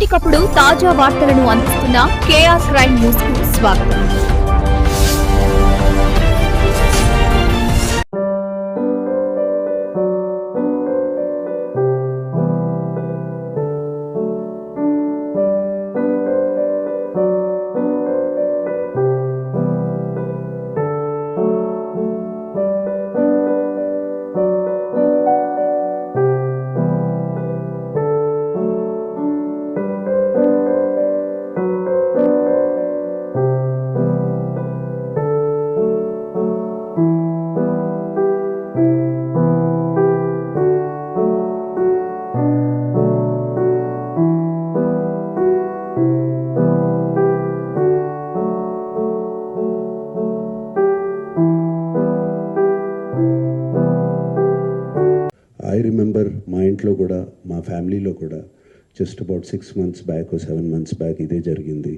ఎప్పటికప్పుడు తాజా వార్తలను అందిస్తున్న కేఆర్ క్రైమ్ న్యూస్ కు స్వాగతం. I remember మా ఇంట్లో కూడా మా ఫ్యామిలీలో కూడా just about 6 months back 7 months back ఇదే జరిగింది.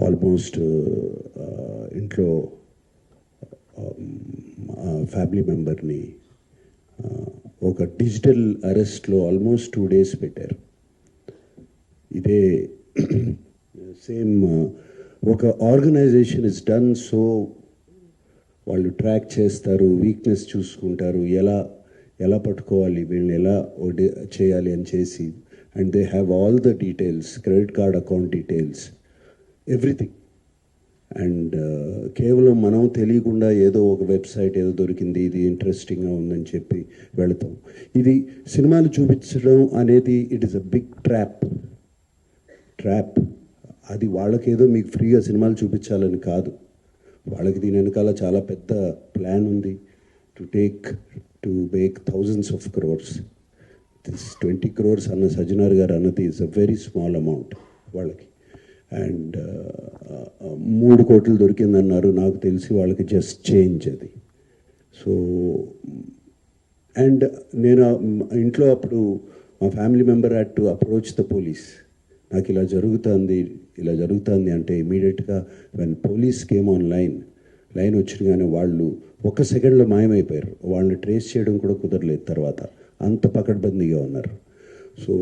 ఆల్మోస్ట్ ఇంట్లో ఫ్యామిలీ మెంబర్ని ఒక డిజిటల్ అరెస్ట్లో ఆల్మోస్ట్ 2 days పెట్టారు. ఇదే సేమ్ ఒక ఆర్గనైజేషన్ ఇస్ డన్ సో వాళ్ళు ట్రాక్ చేస్తారు, వీక్నెస్ చూసుకుంటారు, ఎలా పట్టుకోవాలి, వీళ్ళని ఎలా చేయాలి అని చేసి, and they have all the details, credit card account details, everything. And కేవలం మనం తెలియకుండా ఏదో ఒక వెబ్సైట్ ఏదో దొరికింది, ఇది ఇంట్రెస్టింగ్గా ఉందని చెప్పి వెళతాం. ఇది సినిమాలు చూపించడం అనేది it is a big trap. అది వాళ్ళకేదో మీకు ఫ్రీగా సినిమాలు చూపించాలని కాదు, వాళ్ళకి దీని వెనకాల చాలా పెద్ద ప్లాన్ ఉంది. to make thousands of crores. This 20 crores అన్న సజ్జనార్ గారు అన్నది is a very small amount వాళ్ళకి. అండ్ 3 కోట్లు దొరికిందన్నారు, నాకు తెలిసి వాళ్ళకి జస్ట్ చేంజ్ అది. సో అండ్ నేను ఇంట్లో అప్పుడు మా family member had to approach the police. నాకు ఇలా జరుగుతుంది అంటే ఇమీడియట్గా when police came on line వచ్చినగానే వాళ్ళు 1 సెకండ్లో మాయమైపోయారు. వాళ్ళని ట్రేస్ చేయడం కూడా కుదరలేదు తర్వాత, అంత పకడ్బందీగా ఉన్నారు. సో